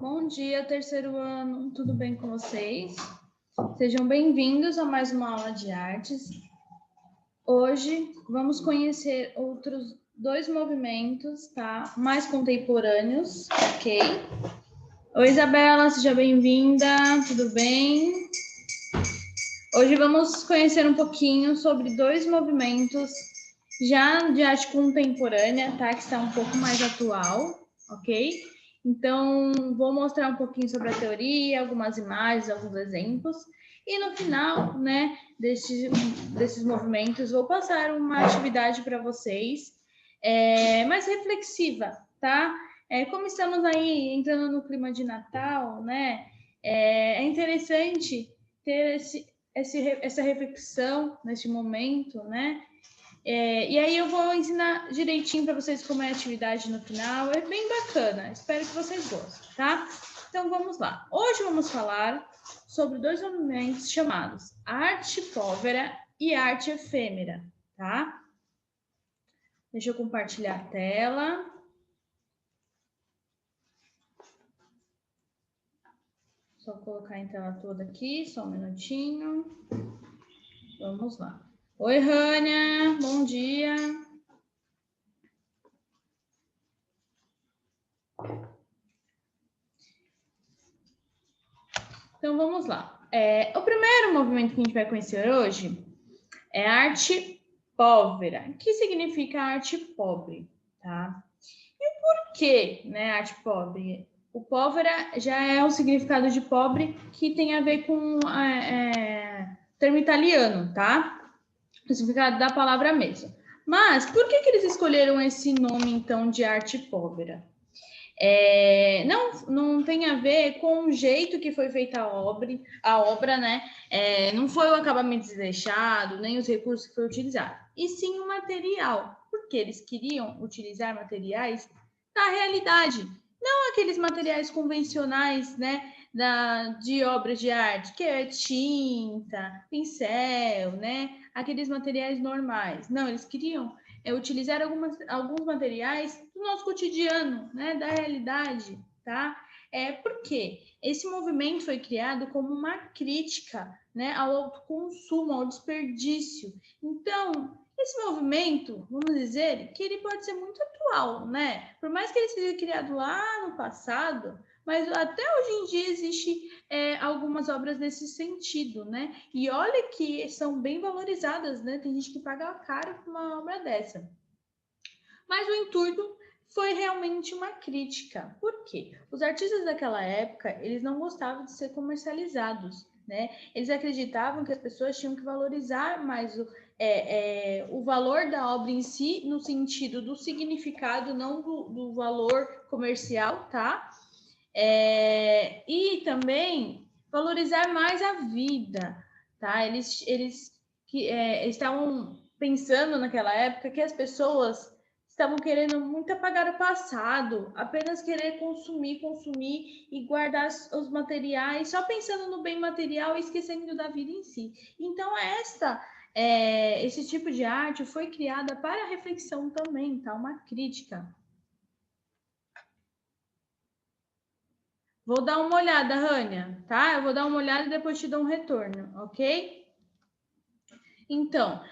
Bom dia, terceiro ano, tudo bem com vocês? Sejam bem-vindos a mais uma aula de artes. Hoje vamos conhecer outros dois movimentos, tá? Mais contemporâneos, ok? Oi, Isabela, seja bem-vinda, tudo bem? Hoje vamos conhecer um pouquinho sobre dois movimentos já de arte contemporânea, tá? Que está um pouco mais atual, ok? Então, vou mostrar um pouquinho sobre a teoria, algumas imagens, alguns exemplos. E no final, né, desses movimentos, vou passar uma atividade para vocês, mais reflexiva, tá? Como estamos aí entrando no clima de Natal, né? É interessante ter essa reflexão neste momento, né? E aí eu vou ensinar direitinho para vocês como é a atividade no final. É bem bacana, espero que vocês gostem, tá? Então vamos lá. Hoje vamos falar sobre dois movimentos chamados arte povera e arte efêmera, tá? Deixa eu compartilhar a tela. Só colocar em tela toda aqui, só um minutinho. Vamos lá. Oi, Rânia, bom dia. Então, vamos lá. O primeiro movimento que a gente vai conhecer hoje é a arte povera, que significa arte pobre, tá? E por que, né, arte pobre? O povera já é um significado de pobre que tem a ver com termo italiano, tá? O significado da palavra mesmo. Mas por que eles escolheram esse nome, então, de arte povera? Não tem a ver com o jeito que foi feita a obra, né? Não foi o acabamento desleixado, nem os recursos que foi utilizado, e sim o material, porque eles queriam utilizar materiais da realidade, não aqueles materiais convencionais, né? De obras de arte, que é tinta, pincel, né? Aqueles materiais normais. Não, eles queriam utilizar alguns materiais do nosso cotidiano, né, da realidade, tá? Por quê? Esse movimento foi criado como uma crítica, né, ao autoconsumo, ao desperdício. Então, esse movimento, vamos dizer, que ele pode ser muito atual, né? Por mais que ele seja criado lá no passado, mas até hoje em dia existe algumas obras nesse sentido, né? E olha que são bem valorizadas, né? Tem gente que paga caro por uma obra dessa. Mas o intuito foi realmente uma crítica. Por quê? Os artistas daquela época, eles não gostavam de ser comercializados, né? Eles acreditavam que as pessoas tinham que valorizar mais o valor da obra em si, no sentido do significado, não do valor comercial, tá? E também valorizar mais a vida, tá? Eles estavam pensando naquela época que as pessoas estavam querendo muito apagar o passado, apenas querer consumir e guardar os materiais, só pensando no bem material e esquecendo da vida em si. Então, esse tipo de arte foi criada para reflexão também, tá? Uma crítica. Vou dar uma olhada, Rânia, tá? Eu vou dar uma olhada e depois te dou um retorno, ok? Então,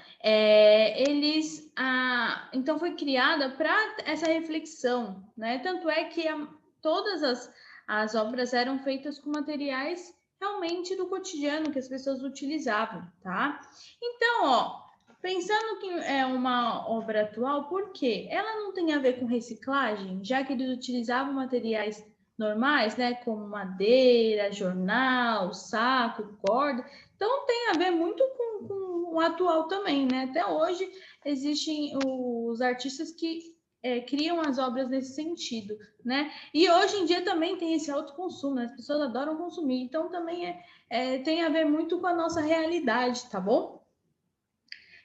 então foi criada para essa reflexão, né? Tanto é que todas as obras eram feitas com materiais realmente do cotidiano que as pessoas utilizavam, tá? Então, ó, pensando que é uma obra atual, por quê? Ela não tem a ver com reciclagem, já que eles utilizavam materiais normais, né? Como madeira, jornal, saco, corda. Então tem a ver muito com o atual também, né? Até hoje existem os artistas que criam as obras nesse sentido, né? E hoje em dia também tem esse autoconsumo, né? As pessoas adoram consumir, então também tem a ver muito com a nossa realidade, tá bom?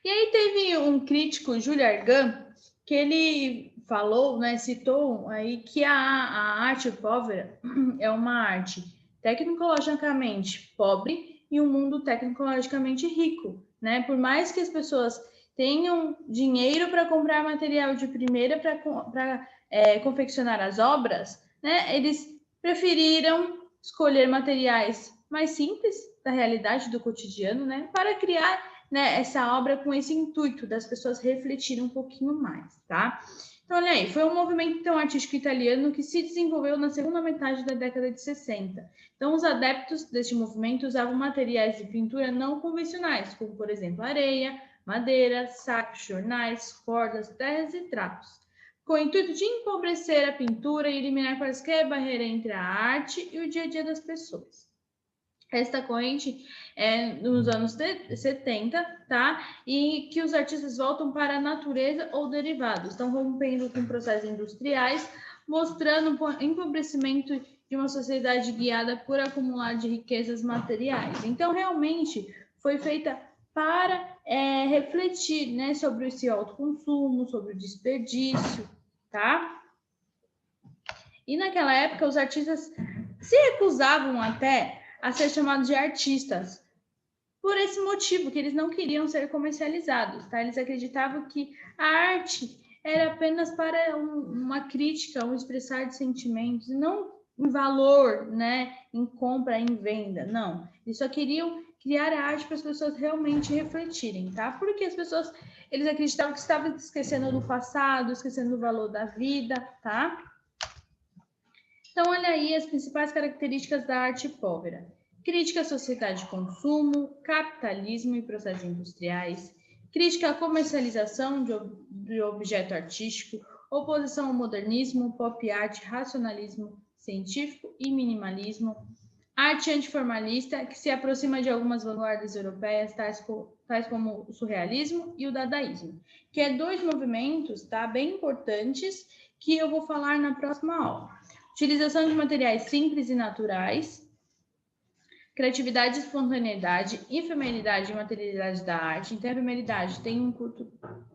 E aí teve um crítico, Júlio Argan, que ele falou, né, citou aí que a arte povera é uma arte tecnologicamente pobre e um mundo tecnologicamente rico, né? Por mais que as pessoas tenham dinheiro para comprar material de primeira para confeccionar as obras, né? Eles preferiram escolher materiais mais simples da realidade do cotidiano, né, para criar, né, essa obra com esse intuito das pessoas refletirem um pouquinho mais, tá? Então, olha aí, foi um movimento então, artístico italiano que se desenvolveu na segunda metade da década de 60. Então, os adeptos deste movimento usavam materiais de pintura não convencionais, como, por exemplo, areia, madeira, sacos, jornais, cordas, terras e trapos, com o intuito de empobrecer a pintura e eliminar quaisquer barreira entre a arte e o dia a dia das pessoas. Esta corrente é nos anos 70, tá? E que os artistas voltam para a natureza ou derivados, estão rompendo com processos industriais, mostrando o empobrecimento de uma sociedade guiada por acumular de riquezas materiais. Então, realmente, foi feita para refletir, né, sobre esse autoconsumo, sobre o desperdício, tá? E naquela época, os artistas se recusavam até a ser chamados de artistas, por esse motivo, que eles não queriam ser comercializados, tá? Eles acreditavam que a arte era apenas para uma crítica, um expressar de sentimentos, não em valor, né? Em compra, em venda, não. Eles só queriam criar a arte para as pessoas realmente refletirem, tá? Porque as pessoas, eles acreditavam que estavam esquecendo do passado, esquecendo do valor da vida, tá? Então, olha aí as principais características da arte povera. Crítica à sociedade de consumo, capitalismo e processos industriais, crítica à comercialização de objeto artístico, oposição ao modernismo, pop art, racionalismo científico e minimalismo, arte antiformalista, que se aproxima de algumas vanguardas europeias, tais como o surrealismo e o dadaísmo, que é dois movimentos, tá, bem importantes, que eu vou falar na próxima aula. Utilização de materiais simples e naturais, criatividade e espontaneidade, efemeridade e materialidade da arte. Então, a efemeridade tem um curto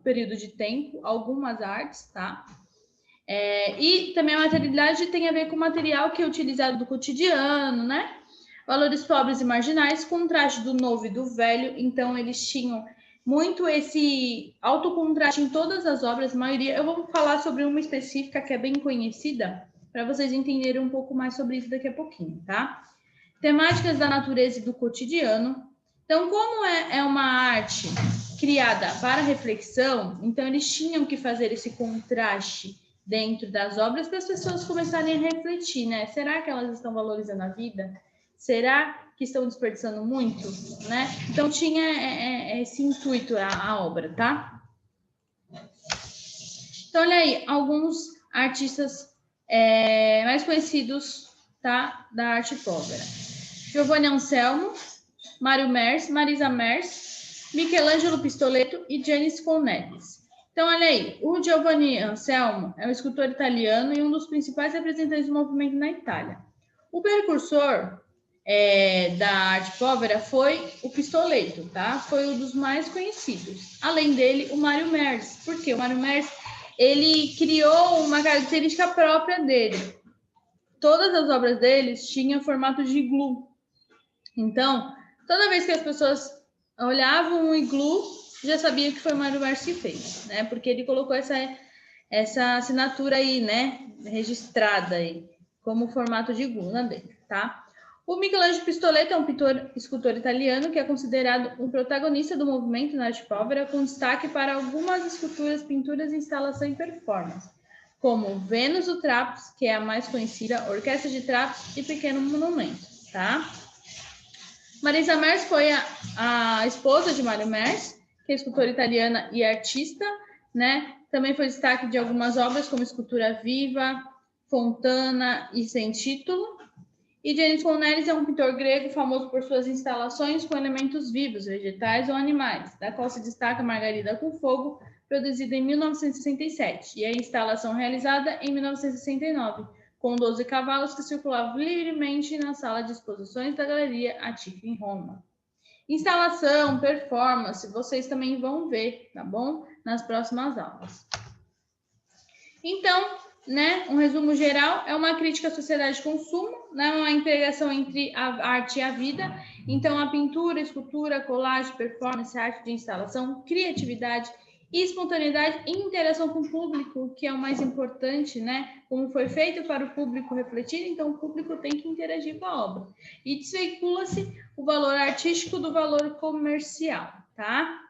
período de tempo, algumas artes, tá? E também a materialidade tem a ver com o material que é utilizado do cotidiano, né? Valores pobres e marginais, contraste do novo e do velho. Então, eles tinham muito esse autocontraste em todas as obras, a maioria. Eu vou falar sobre uma específica que é bem conhecida, para vocês entenderem um pouco mais sobre isso daqui a pouquinho, tá? Temáticas da natureza e do cotidiano. Então, como é uma arte criada para reflexão, então eles tinham que fazer esse contraste dentro das obras para as pessoas começarem a refletir, né? Será que elas estão valorizando a vida? Será que estão desperdiçando muito, né? Então, tinha esse intuito a obra, tá? Então, olha aí, alguns artistas mais conhecidos, tá, da arte povera. Giovanni Anselmo, Mário Mers, Marisa Mers, Michelangelo Pistoletto e Giannis Colnettes. Então, olha aí, o Giovanni Anselmo é um escultor italiano e um dos principais representantes do movimento na Itália. O precursor da arte povera foi o Pistoletto, tá? Foi um dos mais conhecidos. Além dele, o Mário Mers. Por quê? O Mário Mers, ele criou uma característica própria dele. Todas as obras deles tinham formato de iglu. Então, toda vez que as pessoas olhavam um iglu, já sabiam que foi o Mário Mers que fez, né? Porque ele colocou essa assinatura aí, né? Registrada aí, como formato de iglu na dele, tá? O Michelangelo Pistoletto é um escultor italiano que é considerado um protagonista do movimento na arte povera, com destaque para algumas esculturas, pinturas, instalação e performance, como Vênus do Trapos, que é a mais conhecida, Orquestra de Trapos e Pequeno Monumento, tá? Marisa Mers foi a esposa de Mário Mers, que é escultora italiana e artista, né? Também foi destaque de algumas obras, como Escultura Viva, Fontana e Sem Título. E Giannis Colnettes é um pintor grego famoso por suas instalações com elementos vivos, vegetais ou animais, da qual se destaca Margarida com Fogo, produzida em 1967, e a instalação realizada em 1969, com 12 cavalos que circulavam livremente na sala de exposições da Galeria Attica, em Roma. Instalação, performance, vocês também vão ver, tá bom? Nas próximas aulas. Então, né, um resumo geral, é uma crítica à sociedade de consumo, né, uma integração entre a arte e a vida. Então, a pintura, escultura, colagem, performance, arte de instalação, criatividade E espontaneidade e interação com o público, que é o mais importante, né? Como foi feito para o público refletir, então o público tem que interagir com a obra. E desveicula-se o valor artístico do valor comercial, tá?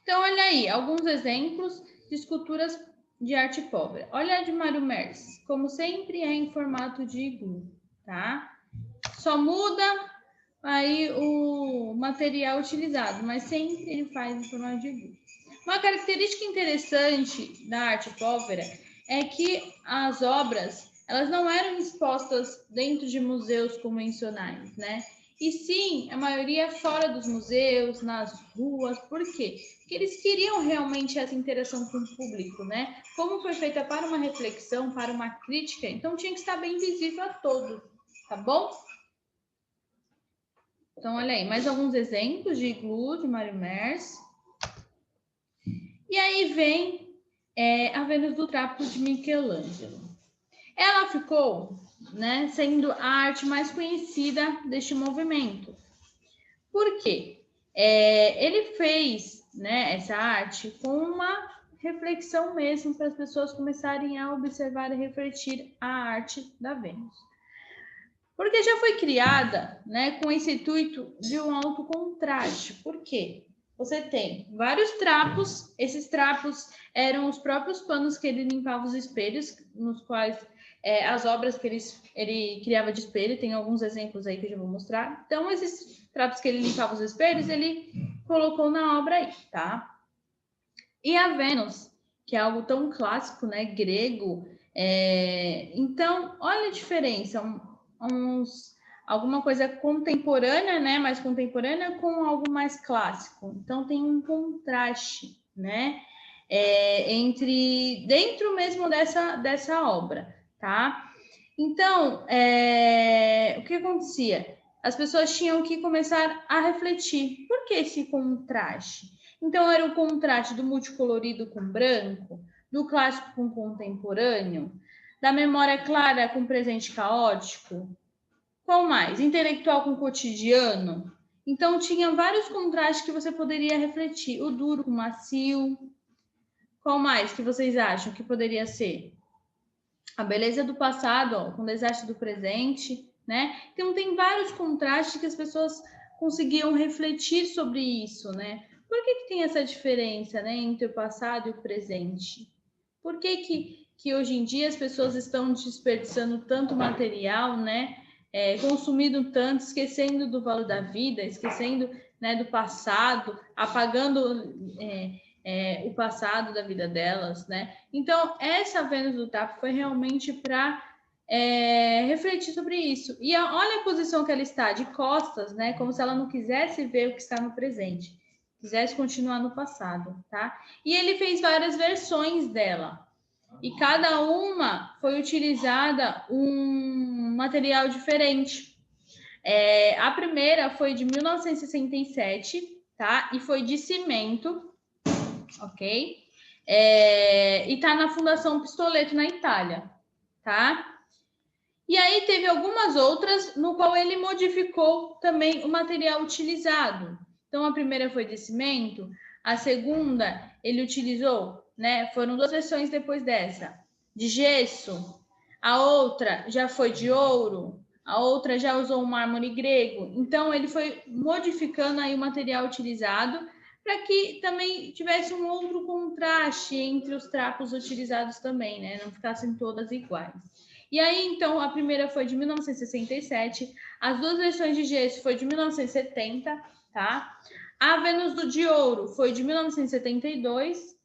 Então, olha aí, alguns exemplos de esculturas de arte pobre. Olha a de Mário Merz, como sempre é em formato de iglu, tá? Só muda aí o material utilizado, mas sempre ele faz em formato de iglu. Uma característica interessante da arte povera é que as obras, elas não eram expostas dentro de museus convencionais, né? E sim, a maioria fora dos museus, nas ruas. Por quê? Porque eles queriam realmente essa interação com o público, né? Como foi feita para uma reflexão, para uma crítica, então tinha que estar bem visível a todos, tá bom? Então, olha aí, mais alguns exemplos de iglu de Mário Merz. E aí vem a Vênus do Trapo de Michelangelo. Ela ficou, né, sendo a arte mais conhecida deste movimento. Por quê? Ele fez, né, essa arte com uma reflexão mesmo para as pessoas começarem a observar e refletir a arte da Vênus. Porque já foi criada, né, com esse intuito de um alto contraste. Por quê? Você tem vários trapos, esses trapos eram os próprios panos que ele limpava os espelhos, nos quais as obras que ele criava de espelho, tem alguns exemplos aí que eu já vou mostrar. Então, esses trapos que ele limpava os espelhos, ele colocou na obra aí, tá? E a Vênus, que é algo tão clássico, né, grego. Então, olha a diferença, alguma coisa contemporânea, né, mais contemporânea com algo mais clássico. Então, tem um contraste, né, entre dentro mesmo dessa obra, tá? Então, o que acontecia? As pessoas tinham que começar a refletir. Por que esse contraste? Então, era o contraste do multicolorido com branco, do clássico com contemporâneo, da memória clara com presente caótico. Qual mais? Intelectual com cotidiano. Então, tinha vários contrastes que você poderia refletir. O duro com macio. Qual mais que vocês acham que poderia ser? A beleza do passado, ó, com o desastre do presente, né? Então, tem vários contrastes que as pessoas conseguiam refletir sobre isso, né? Por que tem essa diferença, né, entre o passado e o presente? Por que hoje em dia as pessoas estão desperdiçando tanto material, né? Consumindo tanto, esquecendo do valor da vida, esquecendo, né, do passado, apagando o passado da vida delas, né? Então, essa Vênus do Trapo foi realmente para refletir sobre isso. E olha a posição que ela está, de costas, né? Como se ela não quisesse ver o que está no presente, quisesse continuar no passado, tá? E ele fez várias versões dela. E cada uma foi utilizada um material diferente. A primeira foi de 1967, tá? E foi de cimento, ok? E tá na Fundação Pistoleto, na Itália, tá? E aí teve algumas outras no qual ele modificou também o material utilizado. Então, a primeira foi de cimento, a segunda ele utilizou, né? Foram 2 versões depois dessa, de gesso, a outra já foi de ouro, a outra já usou um mármore grego. Então, ele foi modificando aí o material utilizado para que também tivesse um outro contraste entre os trapos utilizados também, né? Não ficassem todas iguais. E aí, então, a primeira foi de 1967, as 2 versões de gesso foi de 1970, tá? A Vênus de ouro foi de 1972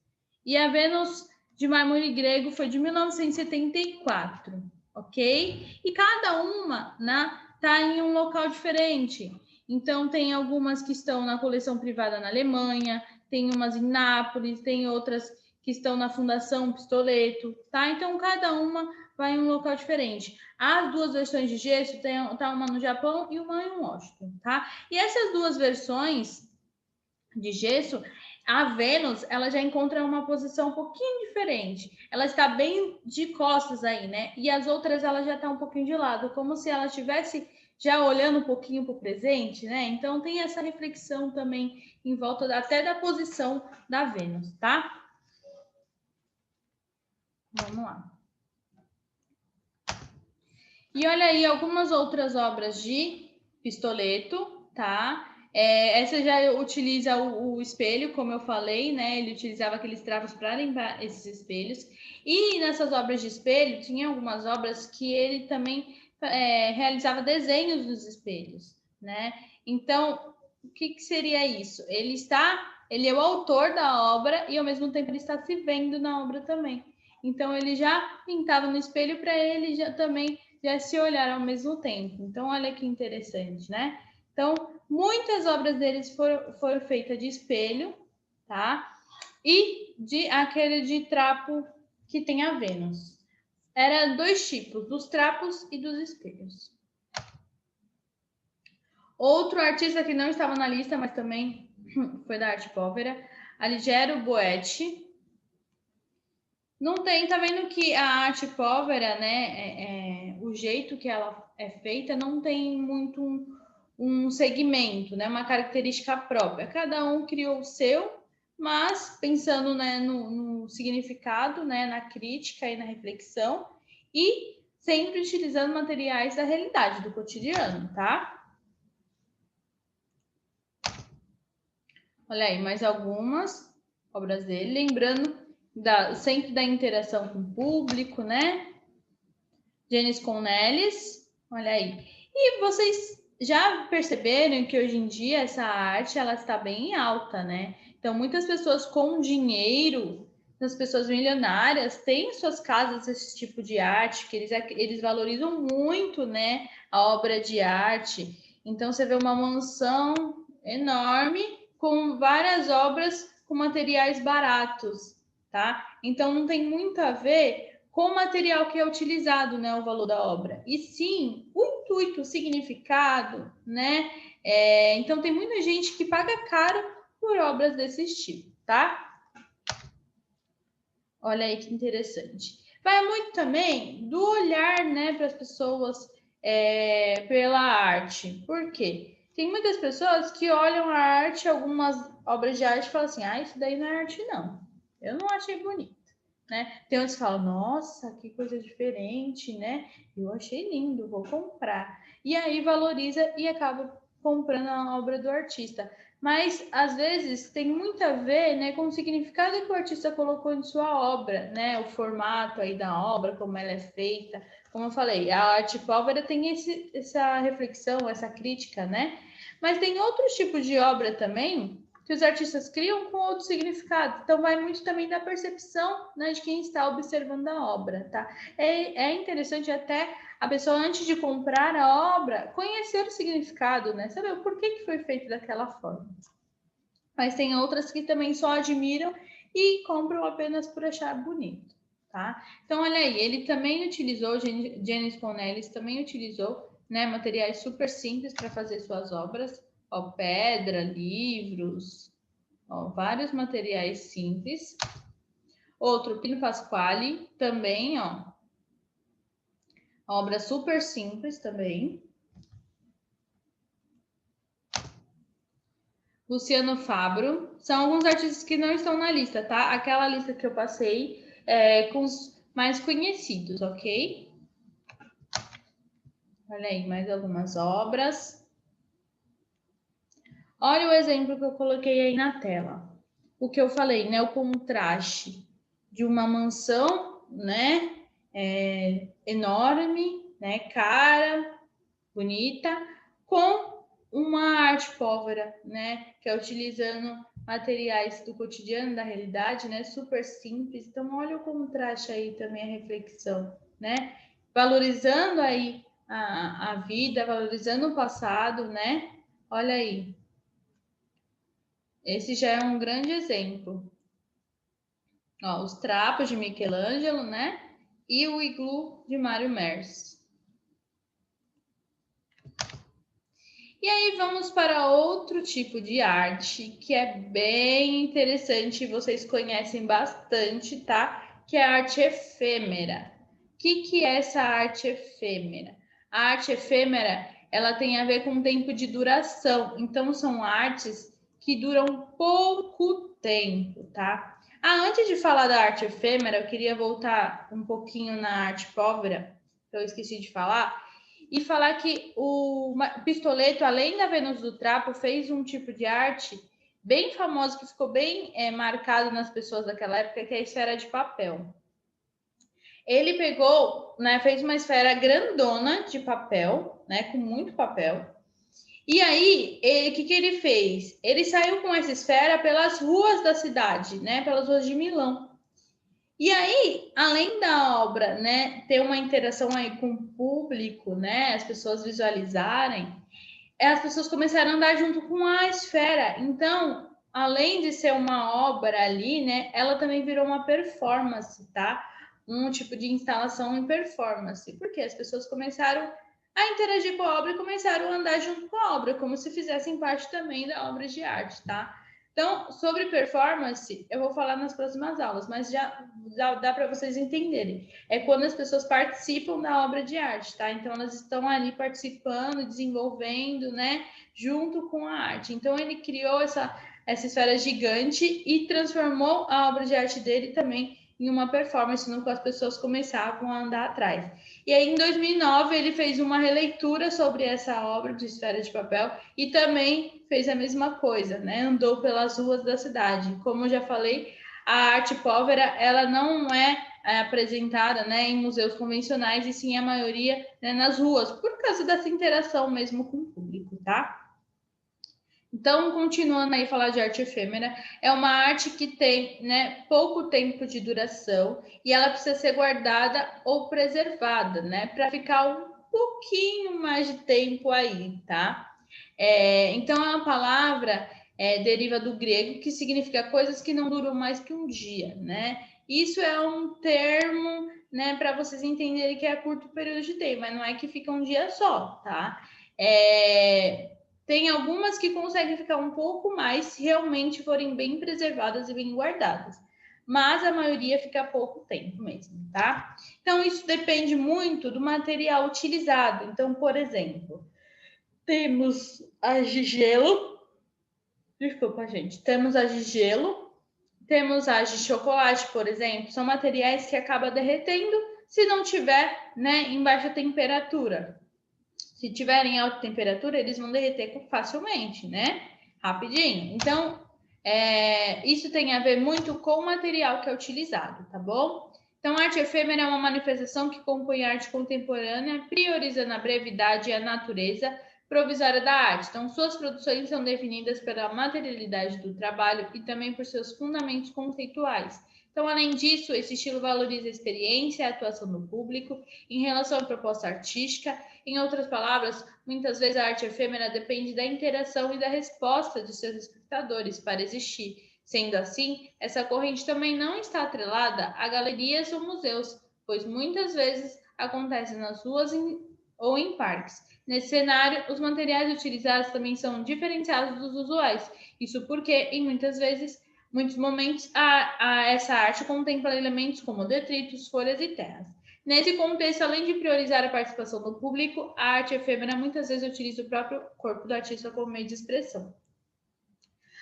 e a Vênus de mármore grego foi de 1974, ok? E cada uma, né, tá em um local diferente. Então, tem algumas que estão na coleção privada na Alemanha, tem umas em Nápoles, tem outras que estão na Fundação Pistoleto, tá? Então, cada uma vai em um local diferente. As 2 versões de gesso, tá uma no Japão e uma em Washington, tá? E essas 2 versões de gesso, a Vênus, ela já encontra uma posição um pouquinho diferente. Ela está bem de costas aí, né? E as outras, ela já está um pouquinho de lado, como se ela estivesse já olhando um pouquinho para o presente, né? Então tem essa reflexão também em volta até da posição da Vênus, tá? Vamos lá. E olha aí algumas outras obras de Pistoleto, tá? Essa já utiliza o espelho, como eu falei, né? Ele utilizava aqueles trapos para limpar esses espelhos. E nessas obras de espelho, tinha algumas obras que ele também realizava desenhos nos espelhos, né? Então, o que seria isso? Ele é o autor da obra e ao mesmo tempo ele está se vendo na obra também. Então, ele já pintava no espelho para ele já também já se olhar ao mesmo tempo. Então, olha que interessante, né? Então, muitas obras deles foram feitas de espelho, tá? E de aquele de trapo que tem a Vênus. Era dois tipos, dos trapos e dos espelhos. Outro artista que não estava na lista, mas também foi da arte povera, Alighiero Boetti. Não tem, tá vendo que a arte povera, né, o jeito que ela é feita não tem muito um segmento, né, uma característica própria. Cada um criou o seu, mas pensando, né, no significado, né, na crítica e na reflexão, e sempre utilizando materiais da realidade, do cotidiano, tá? Olha aí, mais algumas obras dele, lembrando sempre da interação com o público, né? Janis Cornelis, olha aí. E vocês já perceberam que hoje em dia essa arte ela está bem alta, né? Então muitas pessoas com dinheiro, as pessoas milionárias têm em suas casas esse tipo de arte, que eles valorizam muito, né, a obra de arte. Então você vê uma mansão enorme com várias obras com materiais baratos, tá? Então não tem muito a ver com o material que é utilizado, né, o valor da obra. E sim, o intuito, o significado, né? Então tem muita gente que paga caro por obras desse tipo, tá? Olha aí que interessante. Vai muito também do olhar, né, para as pessoas pela arte. Por quê? Tem muitas pessoas que olham a arte, algumas obras de arte, e falam assim: ah, isso daí não é arte, não. Eu não achei bonito. Né? Tem outros que falam, nossa, que coisa diferente, né? Eu achei lindo, vou comprar. E aí valoriza e acaba comprando a obra do artista. Mas, às vezes, tem muito a ver, né, com o significado que o artista colocou em sua obra, né? O formato aí da obra, como ela é feita. Como eu falei, a arte povera tem essa reflexão, essa crítica, né? Mas tem outros tipos de obra também que os artistas criam com outro significado. Então, vai muito também da percepção, né, de quem está observando a obra, tá? É interessante até a pessoa, antes de comprar a obra, conhecer o significado, né? Saber o porquê que foi feito daquela forma. Mas tem outras que também só admiram e compram apenas por achar bonito, tá? Então, olha aí, ele também utilizou, Janis Cornelis também utilizou, né, materiais super simples para fazer suas obras, ó, pedra, livros, ó, vários materiais simples. Outro, Pino Pasquale, também, ó, obra super simples também. Luciano Fabro, são alguns artistas que não estão na lista, tá? Aquela lista que eu passei com os mais conhecidos, ok? Olha aí, mais algumas obras. Olha o exemplo que eu coloquei aí na tela. O que eu falei, né? O contraste de uma mansão, né? Enorme, né? Cara, bonita, com uma arte povera, né? Que é utilizando materiais do cotidiano, da realidade, né? Super simples. Então, olha o contraste aí também, a reflexão, né? Valorizando aí a vida, valorizando o passado, né? Olha aí. Esse já é um grande exemplo. Ó, os trapos de Michelangelo, né? E o iglu de Mário Merz. E aí vamos para outro tipo de arte que é bem interessante, vocês conhecem bastante, tá? Que é a arte efêmera. O que é essa arte efêmera? A arte efêmera ela tem a ver com tempo de duração. Então, são artes que duram pouco tempo, tá? Antes de falar da arte efêmera, eu queria voltar um pouquinho na arte povera, que eu esqueci de falar, e falar que o Pistoleto, além da Vênus do Trapo, fez um tipo de arte bem famoso, que ficou bem marcado nas pessoas daquela época, que é a esfera de papel. Ele pegou, né, fez uma esfera grandona de papel, né, com muito papel. E aí, o que ele fez? Ele saiu com essa esfera pelas ruas da cidade, né, pelas ruas de Milão. E aí, além da obra, né, ter uma interação aí com o público, né, as pessoas visualizarem, as pessoas começaram a andar junto com a esfera. Então, além de ser uma obra ali, né, ela também virou uma performance, tá? Um tipo de instalação em performance, porque as pessoas começaram a interagir com a obra e começaram a andar junto com a obra, como se fizessem parte também da obra de arte, tá? Então, sobre performance, eu vou falar nas próximas aulas, mas já dá para vocês entenderem. É quando as pessoas participam da obra de arte, tá? Então, elas estão ali participando, desenvolvendo, né? Junto com a arte. Então, ele criou essa esfera gigante e transformou a obra de arte dele também em uma performance, no qual as pessoas começavam a andar atrás. E aí, em 2009, ele fez uma releitura sobre essa obra de Esfera de Papel e também fez a mesma coisa, né? Andou pelas ruas da cidade. Como eu já falei, a arte povera, ela não é apresentada, né, em museus convencionais, e sim a maioria, né, nas ruas, por causa dessa interação mesmo com o público, tá? Então, continuando aí falar de arte efêmera, é uma arte que tem, né, pouco tempo de duração e ela precisa ser guardada ou preservada, né, para ficar um pouquinho mais de tempo aí, tá? Então, é uma palavra deriva do grego, que significa coisas que não duram mais que um dia, né? Isso é um termo, né, para vocês entenderem que é curto período de tempo, mas não é que fica um dia só, tá? Tem algumas que conseguem ficar um pouco mais se realmente forem bem preservadas e bem guardadas. Mas a maioria fica pouco tempo mesmo, tá? Então, isso depende muito do material utilizado. Então, por exemplo, temos as de gelo. Desculpa, gente. Temos as de gelo. Temos as de chocolate, por exemplo. São materiais que acabam derretendo se não tiver, né, em baixa temperatura. Se tiverem alta temperatura, eles vão derreter facilmente, né? Rapidinho. Então, isso tem a ver muito com o material que é utilizado, tá bom? Então, a arte efêmera é uma manifestação que compõe a arte contemporânea, priorizando a brevidade e a natureza provisória da arte. Então, suas produções são definidas pela materialidade do trabalho e também por seus fundamentos conceituais. Então, além disso, esse estilo valoriza a experiência e a atuação do público em relação à proposta artística. Em outras palavras, muitas vezes a arte efêmera depende da interação e da resposta de seus espectadores para existir. Sendo assim, essa corrente também não está atrelada a galerias ou museus, pois muitas vezes acontece nas ruas ou em parques. Nesse cenário, os materiais utilizados também são diferenciados dos usuais. Isso porque, em muitos momentos, essa arte contempla elementos como detritos, folhas e terras. Nesse contexto, além de priorizar a participação do público, a arte efêmera muitas vezes utiliza o próprio corpo do artista como meio de expressão.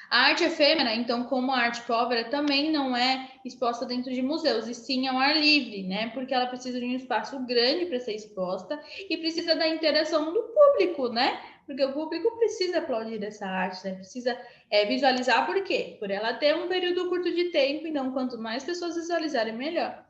A arte efêmera, então, como a arte povera, também não é exposta dentro de museus, e sim ao ar livre, né? Porque ela precisa de um espaço grande para ser exposta e precisa da interação do público, né? Porque o público precisa aplaudir essa arte, né? Precisa visualizar, por quê? Por ela ter um período curto de tempo, então quanto mais pessoas visualizarem, melhor.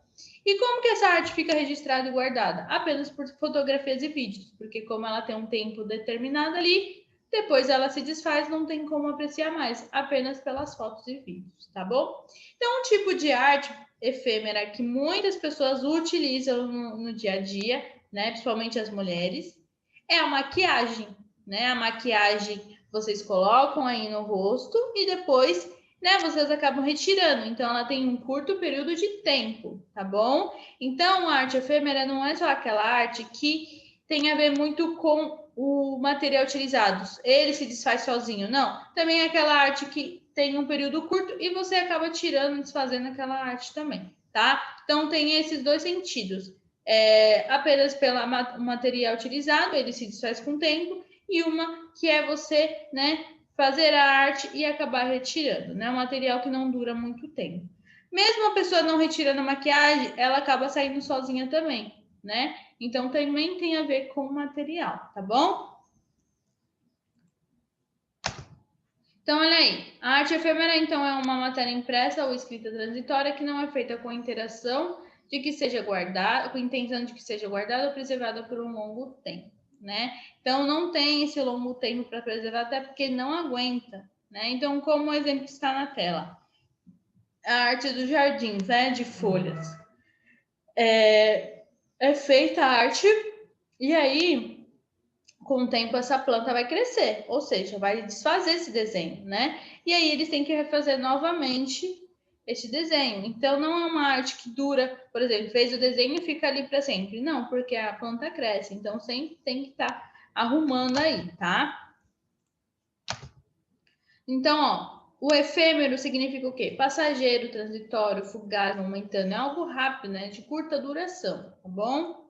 E como que essa arte fica registrada e guardada? Apenas por fotografias e vídeos, porque como ela tem um tempo determinado ali, depois ela se desfaz, não tem como apreciar mais, apenas pelas fotos e vídeos, tá bom? Então, um tipo de arte efêmera que muitas pessoas utilizam no dia a dia, né, principalmente as mulheres, é a maquiagem, né? A maquiagem vocês colocam aí no rosto e depois, né, vocês acabam retirando. Então, ela tem um curto período de tempo, tá bom? Então, a arte efêmera não é só aquela arte que tem a ver muito com o material utilizado, ele se desfaz sozinho, não. Também é aquela arte que tem um período curto e você acaba tirando e desfazendo aquela arte também, tá? Então tem esses dois sentidos. apenas pelo material utilizado, ele se desfaz com o tempo, e uma que é você, né, fazer a arte e acabar retirando, né? Um material que não dura muito tempo. Mesmo a pessoa não retirando a maquiagem, ela acaba saindo sozinha também, né? Então também tem a ver com o material, tá bom? Então, olha aí, a arte efêmera, então, é uma matéria impressa ou escrita transitória que não é feita com intenção de que seja guardada, com intenção de que seja guardada ou preservada por um longo tempo, né? Então, não tem esse longo tempo para preservar, até porque não aguenta, né? Então, como o exemplo que está na tela, a arte dos jardins, né, de folhas. É feita a arte e aí com o tempo essa planta vai crescer, ou seja, vai desfazer esse desenho, né? E aí eles têm que refazer novamente esse desenho. Então não é uma arte que dura, por exemplo, fez o desenho e fica ali para sempre. Não, porque a planta cresce, então sempre tem que estar arrumando aí, tá? Então, ó, o efêmero significa o quê? Passageiro, transitório, fugaz, momentâneo, é algo rápido, né? De curta duração, tá bom?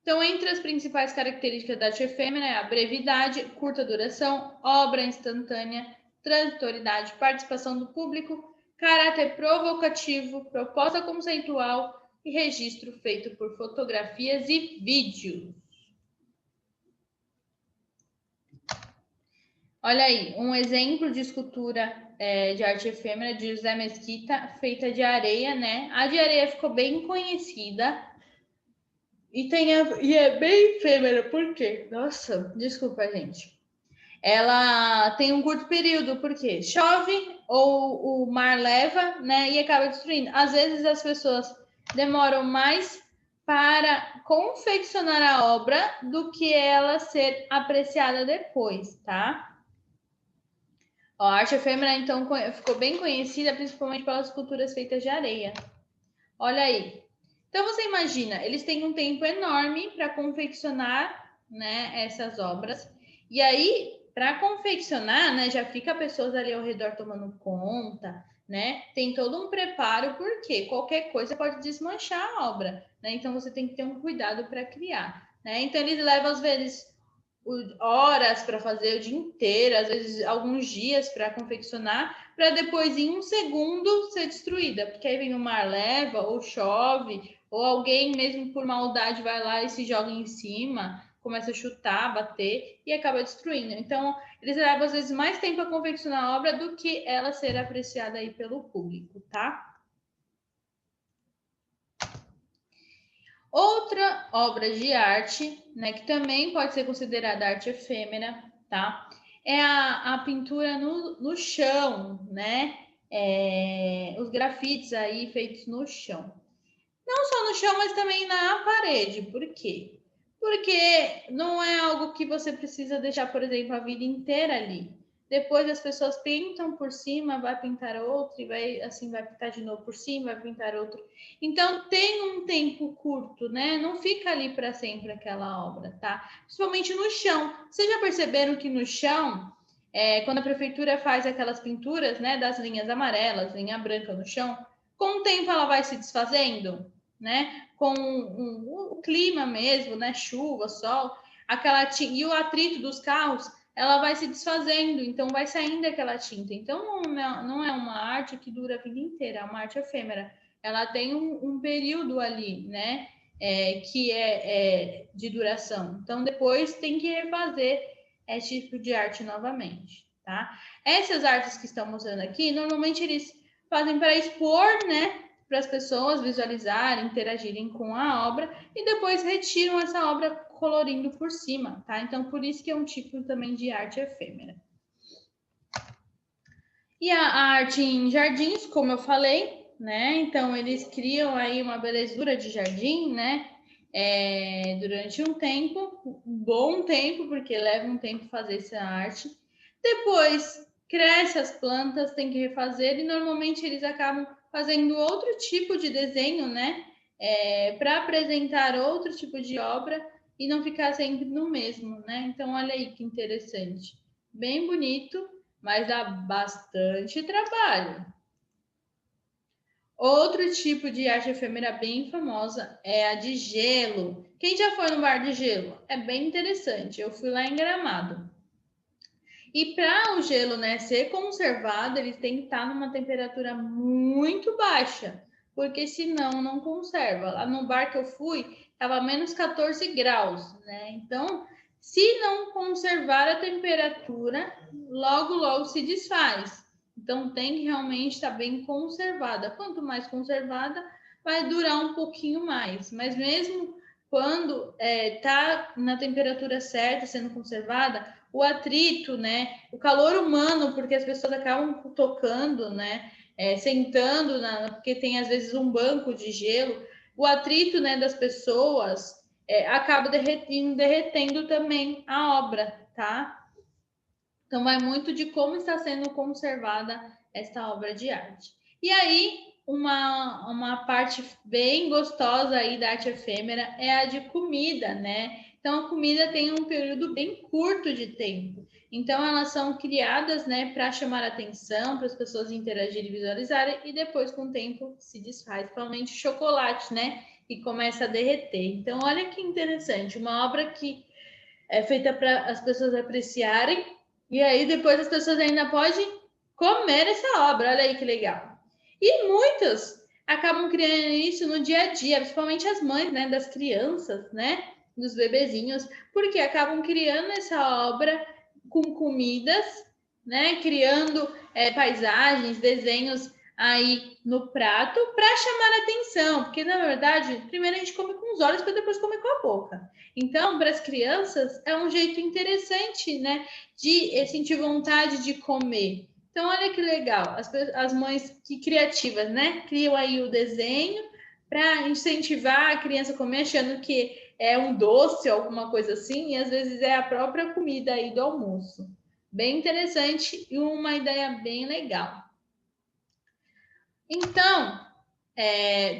Então, entre as principais características da arte efêmera é a brevidade, curta duração, obra instantânea, transitoriedade, participação do público, caráter provocativo, proposta conceitual e registro feito por fotografias e vídeos. Olha aí, um exemplo de escultura de arte efêmera de José Mesquita, feita de areia, né? A de areia ficou bem conhecida. E é bem efêmera, por quê? Nossa, desculpa, gente. Ela tem um curto período, porque chove ou o mar leva, né? E acaba destruindo. Às vezes as pessoas demoram mais para confeccionar a obra do que ela ser apreciada depois, tá? Ó, a arte efêmera, então, ficou bem conhecida, principalmente pelas esculturas feitas de areia. Olha aí. Então, você imagina, eles têm um tempo enorme para confeccionar, né, essas obras. E aí, para confeccionar, né, já fica pessoas ali ao redor tomando conta, né? Tem todo um preparo, porque qualquer coisa pode desmanchar a obra, né? Então, você tem que ter um cuidado para criar, né? Então, eles levam, às vezes, horas para fazer o dia inteiro, às vezes alguns dias para confeccionar, para depois em um segundo ser destruída, porque aí vem o mar leva, ou chove, ou alguém mesmo por maldade vai lá e se joga em cima, começa a chutar, bater e acaba destruindo. Então, eles levam às vezes mais tempo a confeccionar a obra do que ela ser apreciada aí pelo público, tá? Outra obra de arte, né, que também pode ser considerada arte efêmera, tá? É a pintura no chão, né? Os grafites aí feitos no chão. Não só no chão, mas também na parede. Por quê? Porque não é algo que você precisa deixar, por exemplo, a vida inteira ali. Depois as pessoas pintam por cima, vai pintar outro, e vai pintar de novo por cima, vai pintar outro. Então tem um tempo curto, né? Não fica ali para sempre aquela obra, tá? Principalmente no chão. Vocês já perceberam que no chão, quando a prefeitura faz aquelas pinturas, né, das linhas amarelas, linha branca no chão, com o tempo ela vai se desfazendo, né? Com o clima mesmo, né? Chuva, sol, aquela tinta, e o atrito dos carros, ela vai se desfazendo, então vai saindo aquela tinta. Então não é uma arte que dura a vida inteira, é uma arte efêmera. Ela tem um período ali, né? Que é de duração. Então depois tem que refazer esse tipo de arte novamente, tá? Essas artes que estão mostrando aqui, normalmente eles fazem para expor, né? Para as pessoas visualizarem, interagirem com a obra e depois retiram essa obra colorindo por cima, tá? Então, por isso que é um tipo também de arte efêmera. E a arte em jardins, como eu falei, né? Então, eles criam aí uma belezura de jardim, né? Durante um tempo, um bom tempo, porque leva um tempo fazer essa arte. Depois, cresce as plantas, tem que refazer, e normalmente eles acabam fazendo outro tipo de desenho, né? Para apresentar outro tipo de obra e não ficar sempre no mesmo, né? Então, olha aí que interessante. Bem bonito, mas dá bastante trabalho. Outro tipo de arte efêmera bem famosa é a de gelo. Quem já foi no bar de gelo? É bem interessante. Eu fui lá em Gramado. E para o gelo, né, ser conservado, ele tem que estar numa temperatura muito baixa, porque senão não conserva. Lá no bar que eu fui, estava menos 14 graus, né? Então, se não conservar a temperatura, logo se desfaz. Então, tem que realmente estar bem conservada. Quanto mais conservada, vai durar um pouquinho mais. Mas mesmo quando está na temperatura certa, sendo conservada, o atrito, né, o calor humano, porque as pessoas acabam tocando, né, sentando, porque tem às vezes um banco de gelo, o atrito, né, das pessoas acaba derretendo também a obra, tá? Então, vai muito de como está sendo conservada esta obra de arte. E aí, uma parte bem gostosa aí da arte efêmera é a de comida, né? Então, a comida tem um período bem curto de tempo. Então, elas são criadas, né, para chamar atenção, para as pessoas interagirem e visualizarem, e depois, com o tempo, se desfaz, principalmente chocolate, né? E começa a derreter. Então, olha que interessante, uma obra que é feita para as pessoas apreciarem, e aí depois as pessoas ainda podem comer essa obra. Olha aí que legal. E muitos acabam criando isso no dia a dia, principalmente as mães, né, das crianças, né, dos bebezinhos, porque acabam criando essa obra com comidas, né, criando paisagens, desenhos aí no prato para chamar atenção, porque na verdade, primeiro a gente come com os olhos para depois comer com a boca. Então, para as crianças é um jeito interessante, né, de sentir vontade de comer. Então, olha que legal, as mães que criativas, né, criam aí o desenho para incentivar a criança a comer, achando que é um doce, alguma coisa assim, e às vezes é a própria comida aí do almoço. Bem interessante e uma ideia bem legal. Então,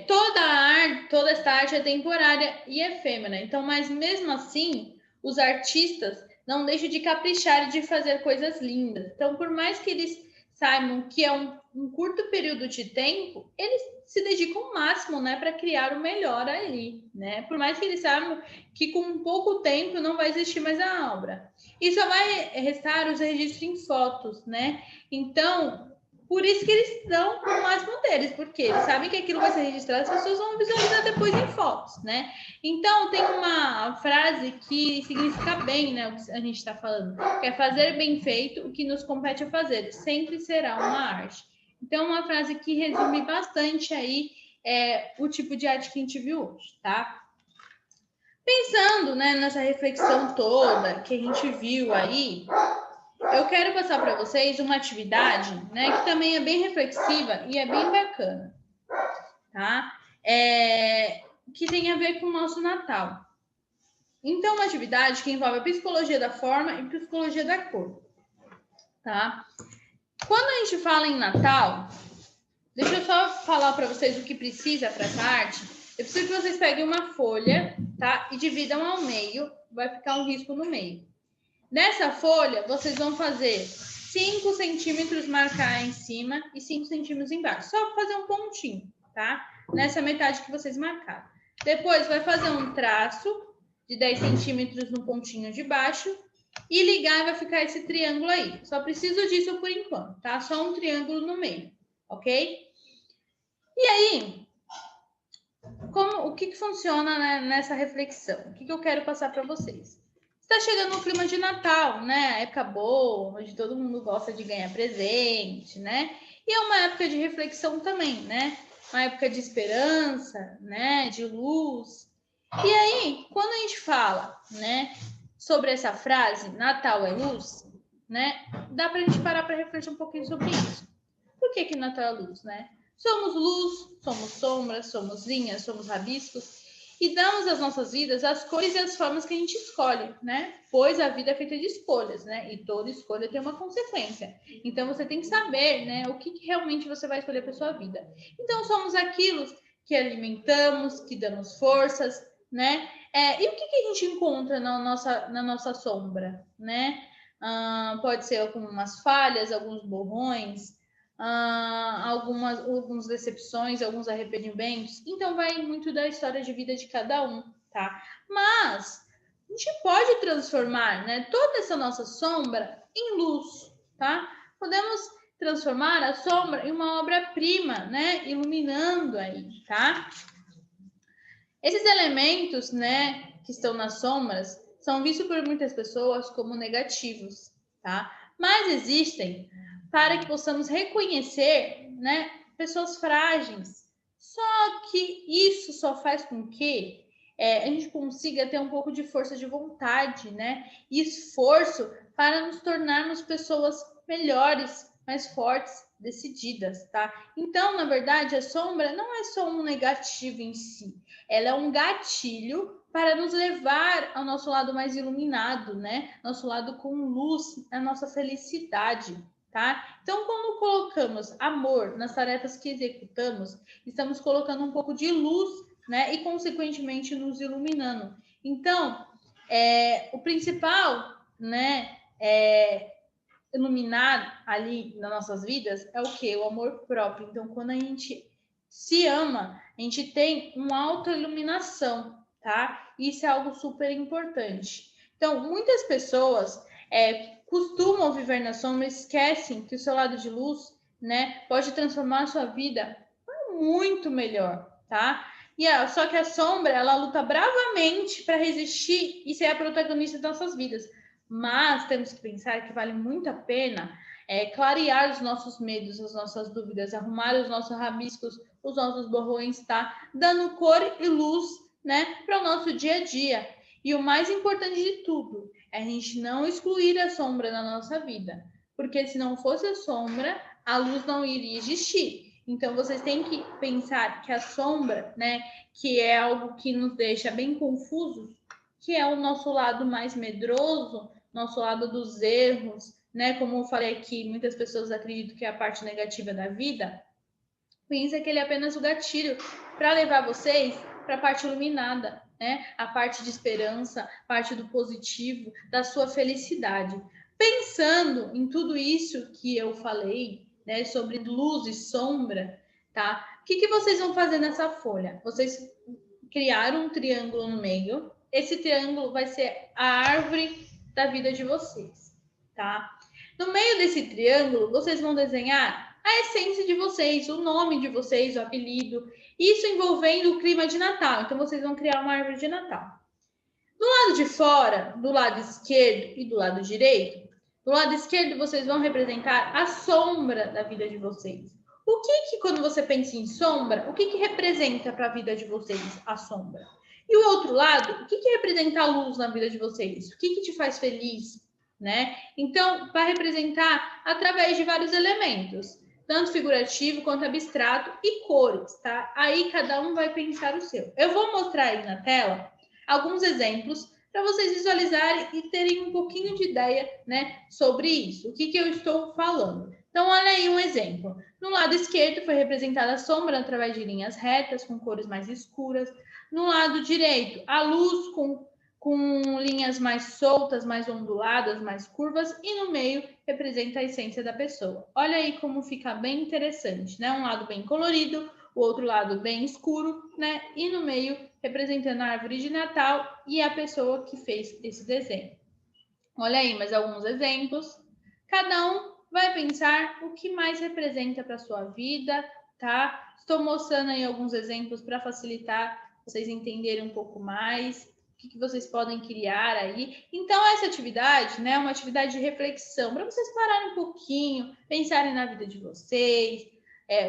toda esta arte é temporária e efêmera. Então, mas mesmo assim, os artistas não deixam de caprichar e de fazer coisas lindas. Então, por mais que eles saibam que é um curto período de tempo, eles se dedicam o máximo, né, para criar o melhor ali, né? Por mais que eles saibam que com pouco tempo não vai existir mais a obra. E só vai restar os registros em fotos, né? Então, por isso que eles dão o máximo deles, porque eles sabem que aquilo vai ser registrado, as pessoas vão visualizar depois em fotos, né? Então, tem uma frase que significa bem, né, o que a gente está falando, que é fazer bem feito o que nos compete a fazer, sempre será uma arte. Então, uma frase que resume bastante aí o tipo de arte que a gente viu hoje, tá? Pensando, né, nessa reflexão toda que a gente viu aí, eu quero passar para vocês uma atividade, né, que também é bem reflexiva e é bem bacana, tá? Que tem a ver com o nosso Natal. Então, uma atividade que envolve a psicologia da forma e psicologia da cor, tá? Quando a gente fala em Natal, deixa eu só falar para vocês o que precisa para essa arte. Eu preciso que vocês peguem uma folha, tá? E dividam ao meio, vai ficar um risco no meio. Nessa folha, vocês vão fazer 5 centímetros marcar em cima e 5 centímetros embaixo. Só fazer um pontinho, tá? Nessa metade que vocês marcaram. Depois, vai fazer um traço de 10 centímetros no pontinho de baixo e ligar e vai ficar esse triângulo aí. Só preciso disso por enquanto, tá? Só um triângulo no meio, ok? E aí, o que funciona, né, nessa reflexão? O que eu quero passar para vocês? Está chegando o clima de Natal, né? Época boa, onde todo mundo gosta de ganhar presente, né? E é uma época de reflexão também, né? Uma época de esperança, né? De luz. E aí, quando a gente fala, né, sobre essa frase, Natal é luz, né? Dá para a gente parar para refletir um pouquinho sobre isso. Por que Natal é luz, né? Somos luz, somos sombras, somos linhas, somos rabiscos e damos às nossas vidas as cores e as formas que a gente escolhe, né? Pois a vida é feita de escolhas, né? E toda escolha tem uma consequência. Então você tem que saber, né, o que realmente você vai escolher para sua vida. Então somos aquilo que alimentamos, que damos forças, né? E o que a gente encontra na nossa sombra, né? Pode ser algumas falhas, alguns borrões, algumas decepções, alguns arrependimentos. Então, vai muito da história de vida de cada um, tá? Mas a gente pode transformar, né, toda essa nossa sombra em luz, tá? Podemos transformar a sombra em uma obra-prima, né, iluminando aí, tá? Esses elementos, né, que estão nas sombras, são vistos por muitas pessoas como negativos, tá? Mas existem para que possamos reconhecer, né, pessoas frágeis. Só que isso só faz com que a gente consiga ter um pouco de força de vontade, né? E esforço para nos tornarmos pessoas melhores, mais fortes, decididas, tá? Então, na verdade, a sombra não é só um negativo em si, ela é um gatilho para nos levar ao nosso lado mais iluminado, né? Nosso lado com luz, a nossa felicidade, tá? Então, quando colocamos amor nas tarefas que executamos, estamos colocando um pouco de luz, né? E, consequentemente, nos iluminando. Então, o principal, né? Iluminar ali nas nossas vidas é o que? O amor próprio. Então, quando a gente se ama, a gente tem uma autoiluminação, tá? Isso é algo super importante. Então, muitas pessoas costumam viver na sombra e esquecem que o seu lado de luz, né, pode transformar a sua vida muito melhor, tá? Só que a sombra, ela luta bravamente para resistir e ser a protagonista das nossas vidas. Mas temos que pensar que vale muito a pena clarear os nossos medos, as nossas dúvidas, arrumar os nossos rabiscos, os nossos borrões, tá? Dando cor e luz, né, para o nosso dia a dia. E o mais importante de tudo é a gente não excluir a sombra na nossa vida, porque se não fosse a sombra, a luz não iria existir. Então, vocês têm que pensar que a sombra, né, que é algo que nos deixa bem confusos, que é o nosso lado mais medroso, nosso lado dos erros, né? Como eu falei aqui, muitas pessoas acreditam que é a parte negativa da vida. Pensa que ele é apenas o gatilho para levar vocês para a parte iluminada, né? A parte de esperança, parte do positivo, da sua felicidade. Pensando em tudo isso que eu falei, né, sobre luz e sombra, tá? O que vocês vão fazer nessa folha? Vocês criaram um triângulo no meio. Esse triângulo vai ser a árvore da vida de vocês, tá? No meio desse triângulo, vocês vão desenhar a essência de vocês, o nome de vocês, o apelido, isso envolvendo o clima de Natal. Então, vocês vão criar uma árvore de Natal. Do lado de fora, do lado esquerdo e do lado direito, do lado esquerdo vocês vão representar a sombra da vida de vocês. O que quando você pensa em sombra, o que representa para a vida de vocês a sombra? E o outro lado, o que representa a luz na vida de vocês? O que te faz feliz, né? Então, vai representar através de vários elementos, tanto figurativo quanto abstrato e cores, tá? Aí cada um vai pensar o seu. Eu vou mostrar aí na tela alguns exemplos para vocês visualizarem e terem um pouquinho de ideia, né, sobre isso. O que eu estou falando? Então, olha aí um exemplo. No lado esquerdo foi representada a sombra através de linhas retas com cores mais escuras. No lado direito, a luz com linhas mais soltas, mais onduladas, mais curvas, e no meio representa a essência da pessoa. Olha aí como fica bem interessante, né? Um lado bem colorido, o outro lado bem escuro, né? E no meio representando a árvore de Natal e a pessoa que fez esse desenho. Olha aí mais alguns exemplos. Cada um vai pensar o que mais representa para a sua vida, tá? Estou mostrando aí alguns exemplos para facilitar vocês entenderem um pouco mais o que vocês podem criar aí. Então, essa atividade, né, é uma atividade de reflexão, para vocês pararem um pouquinho, pensarem na vida de vocês,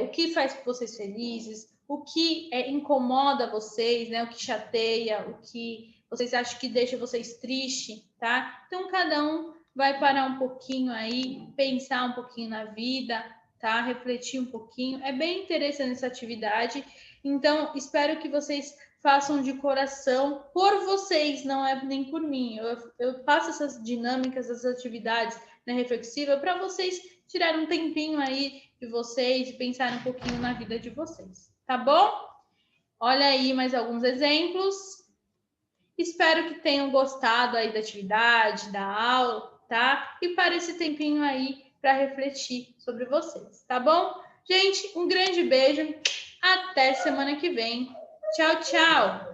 o que faz vocês felizes, o que incomoda vocês, né, o que chateia, o que vocês acham que deixa vocês tristes, tá? Então, cada um vai parar um pouquinho aí, pensar um pouquinho na vida, tá? Refletir um pouquinho. É bem interessante essa atividade. Então, espero que vocês façam de coração por vocês, não é nem por mim. Eu faço essas dinâmicas, essas atividades, né, reflexiva para vocês tirarem um tempinho aí de vocês e pensarem um pouquinho na vida de vocês, tá bom? Olha aí mais alguns exemplos. Espero que tenham gostado aí da atividade, da aula, tá? E para esse tempinho aí para refletir sobre vocês, tá bom? Gente, um grande beijo. Até semana que vem. Tchau, tchau!